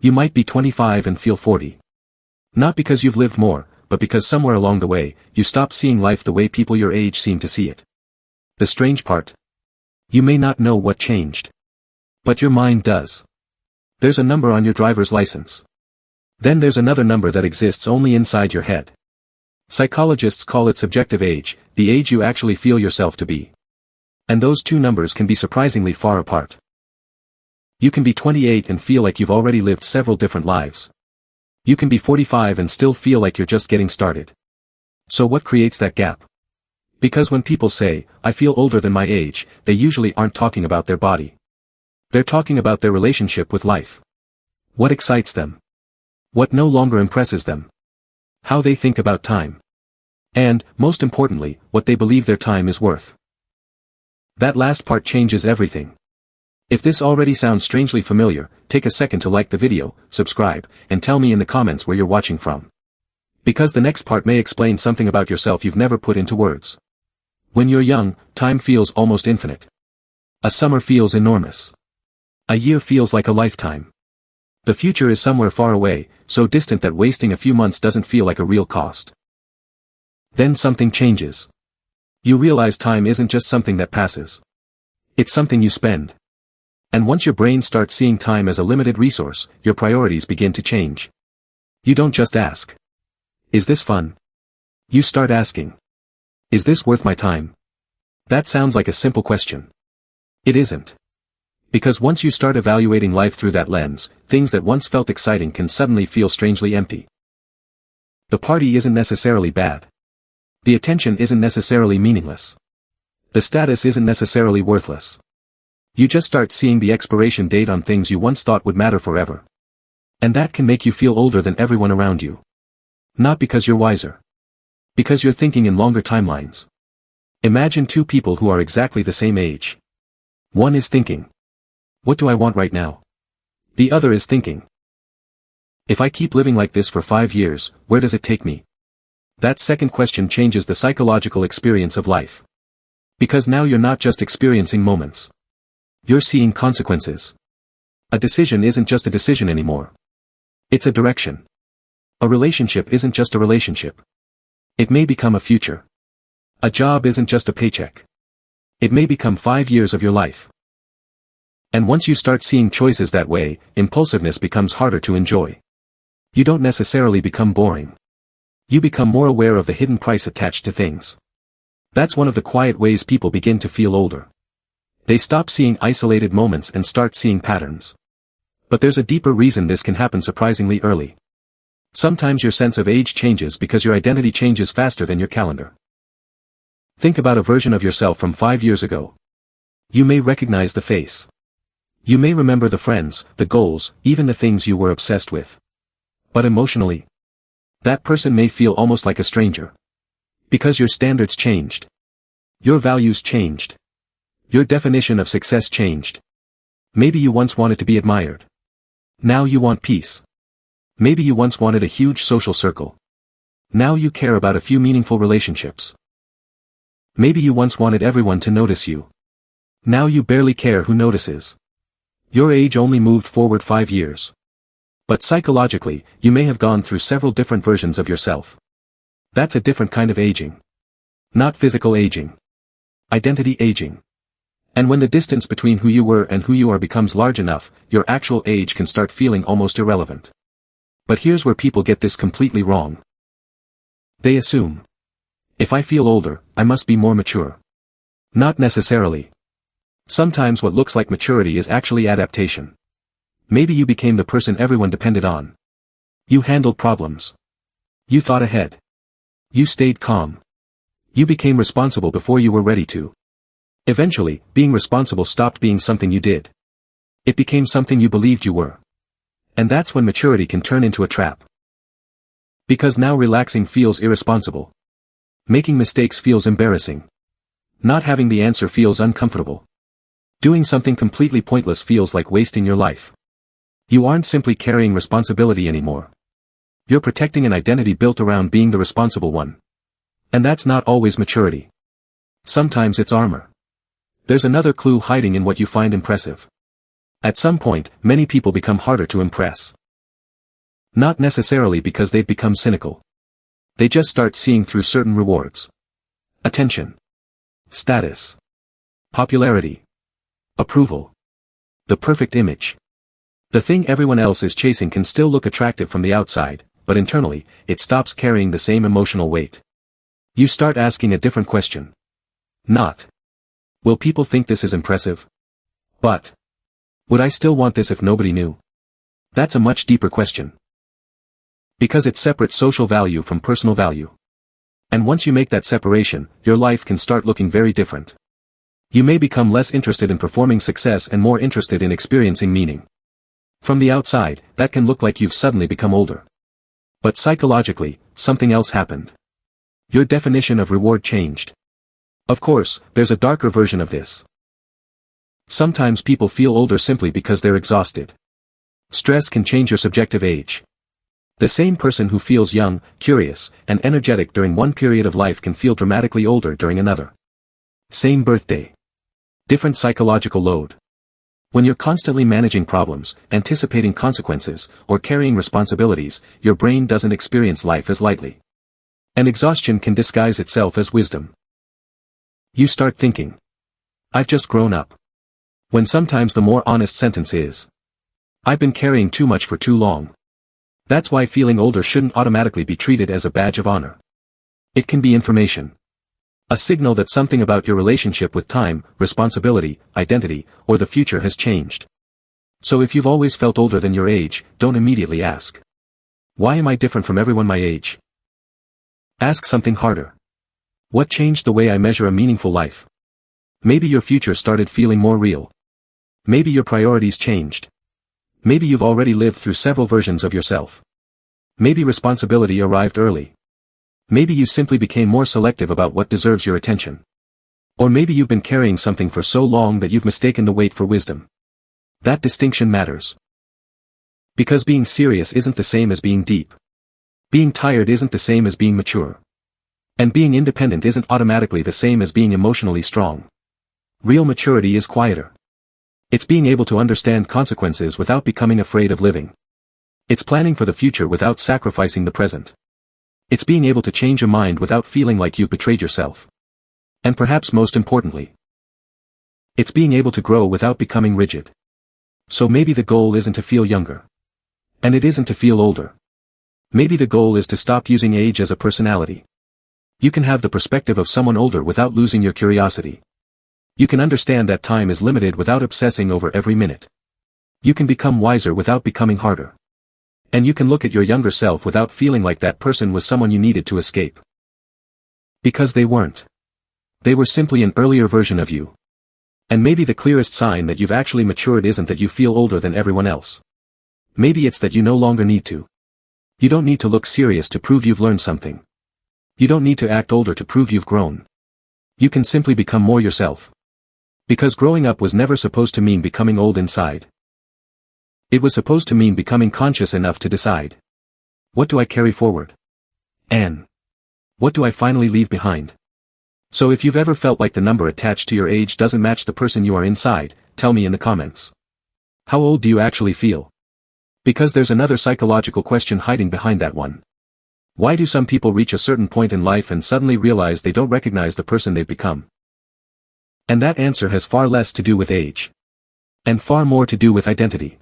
You might be 25 and feel 40. Not because you've lived more, but because somewhere along the way, you stopped seeing life the way people your age seem to see it. The strange part? You may not know what changed. But your mind does. There's a number on your driver's license. Then there's another number that exists only inside your head. Psychologists call it subjective age, the age you actually feel yourself to be. And those two numbers can be surprisingly far apart. You can be 28 and feel like you've already lived several different lives. You can be 45 and still feel like you're just getting started. So what creates that gap? Because when people say, I feel older than my age, they usually aren't talking about their body. They're talking about their relationship with life. What excites them? What no longer impresses them? How they think about time. And, most importantly, what they believe their time is worth. That last part changes everything. If this already sounds strangely familiar, take a second to like the video, subscribe, and tell me in the comments where you're watching from. Because the next part may explain something about yourself you've never put into words. When you're young, time feels almost infinite. A summer feels enormous. A year feels like a lifetime. The future is somewhere far away, so distant that wasting a few months doesn't feel like a real cost. Then something changes. You realize time isn't just something that passes. It's something you spend. And once your brain starts seeing time as a limited resource, your priorities begin to change. You don't just ask. Is this fun? You start asking. Is this worth my time? That sounds like a simple question. It isn't. Because once you start evaluating life through that lens, things that once felt exciting can suddenly feel strangely empty. The party isn't necessarily bad. The attention isn't necessarily meaningless. The status isn't necessarily worthless. You just start seeing the expiration date on things you once thought would matter forever. And that can make you feel older than everyone around you. Not because you're wiser. Because you're thinking in longer timelines. Imagine two people who are exactly the same age. One is thinking, what do I want right now? The other is thinking, if I keep living like this for 5 years, where does it take me? That second question changes the psychological experience of life. Because now you're not just experiencing moments. You're seeing consequences. A decision isn't just a decision anymore. It's a direction. A relationship isn't just a relationship. It may become a future. A job isn't just a paycheck. It may become 5 years of your life. And once you start seeing choices that way, impulsiveness becomes harder to enjoy. You don't necessarily become boring. You become more aware of the hidden price attached to things. That's one of the quiet ways people begin to feel older. They stop seeing isolated moments and start seeing patterns. But there's a deeper reason this can happen surprisingly early. Sometimes your sense of age changes because your identity changes faster than your calendar. Think about a version of yourself from 5 years ago. You may recognize the face. You may remember the friends, the goals, even the things you were obsessed with. But emotionally, that person may feel almost like a stranger. Because your standards changed. Your values changed. Your definition of success changed. Maybe you once wanted to be admired. Now you want peace. Maybe you once wanted a huge social circle. Now you care about a few meaningful relationships. Maybe you once wanted everyone to notice you. Now you barely care who notices. Your age only moved forward 5 years. But psychologically, you may have gone through several different versions of yourself. That's a different kind of aging. Not physical aging. Identity aging. And when the distance between who you were and who you are becomes large enough, your actual age can start feeling almost irrelevant. But here's where people get this completely wrong. They assume, if I feel older, I must be more mature. Not necessarily. Sometimes what looks like maturity is actually adaptation. Maybe you became the person everyone depended on. You handled problems. You thought ahead. You stayed calm. You became responsible before you were ready to. Eventually, being responsible stopped being something you did. It became something you believed you were. And that's when maturity can turn into a trap. Because now relaxing feels irresponsible. Making mistakes feels embarrassing. Not having the answer feels uncomfortable. Doing something completely pointless feels like wasting your life. You aren't simply carrying responsibility anymore. You're protecting an identity built around being the responsible one. And that's not always maturity. Sometimes it's armor. There's another clue hiding in what you find impressive. At some point, many people become harder to impress. Not necessarily because they've become cynical. They just start seeing through certain rewards. Attention. Status. Popularity. Approval. The perfect image. The thing everyone else is chasing can still look attractive from the outside, but internally, it stops carrying the same emotional weight. You start asking a different question. Not, will people think this is impressive? But, would I still want this if nobody knew? That's a much deeper question. Because it separates social value from personal value. And once you make that separation, your life can start looking very different. You may become less interested in performing success and more interested in experiencing meaning. From the outside, that can look like you've suddenly become older. But psychologically, something else happened. Your definition of reward changed. Of course, there's a darker version of this. Sometimes people feel older simply because they're exhausted. Stress can change your subjective age. The same person who feels young, curious, and energetic during one period of life can feel dramatically older during another. Same birthday. Different psychological load. When you're constantly managing problems, anticipating consequences, or carrying responsibilities, your brain doesn't experience life as lightly. And exhaustion can disguise itself as wisdom. You start thinking, I've just grown up. When sometimes the more honest sentence is, I've been carrying too much for too long. That's why feeling older shouldn't automatically be treated as a badge of honor. It can be information. A signal that something about your relationship with time, responsibility, identity, or the future has changed. So if you've always felt older than your age, don't immediately ask, why am I different from everyone my age? Ask something harder. What changed the way I measure a meaningful life? Maybe your future started feeling more real. Maybe your priorities changed. Maybe you've already lived through several versions of yourself. Maybe responsibility arrived early. Maybe you simply became more selective about what deserves your attention. Or maybe you've been carrying something for so long that you've mistaken the weight for wisdom. That distinction matters. Because being serious isn't the same as being deep. Being tired isn't the same as being mature. And being independent isn't automatically the same as being emotionally strong. Real maturity is quieter. It's being able to understand consequences without becoming afraid of living. It's planning for the future without sacrificing the present. It's being able to change your mind without feeling like you've betrayed yourself. And perhaps most importantly, it's being able to grow without becoming rigid. So maybe the goal isn't to feel younger. And it isn't to feel older. Maybe the goal is to stop using age as a personality. You can have the perspective of someone older without losing your curiosity. You can understand that time is limited without obsessing over every minute. You can become wiser without becoming harder. And you can look at your younger self without feeling like that person was someone you needed to escape. Because they weren't. They were simply an earlier version of you. And maybe the clearest sign that you've actually matured isn't that you feel older than everyone else. Maybe it's that you no longer need to. You don't need to look serious to prove you've learned something. You don't need to act older to prove you've grown. You can simply become more yourself. Because growing up was never supposed to mean becoming old inside. It was supposed to mean becoming conscious enough to decide. What do I carry forward? And what do I finally leave behind? So if you've ever felt like the number attached to your age doesn't match the person you are inside, tell me in the comments. How old do you actually feel? Because there's another psychological question hiding behind that one. Why do some people reach a certain point in life and suddenly realize they don't recognize the person they've become? And that answer has far less to do with age. And far more to do with identity.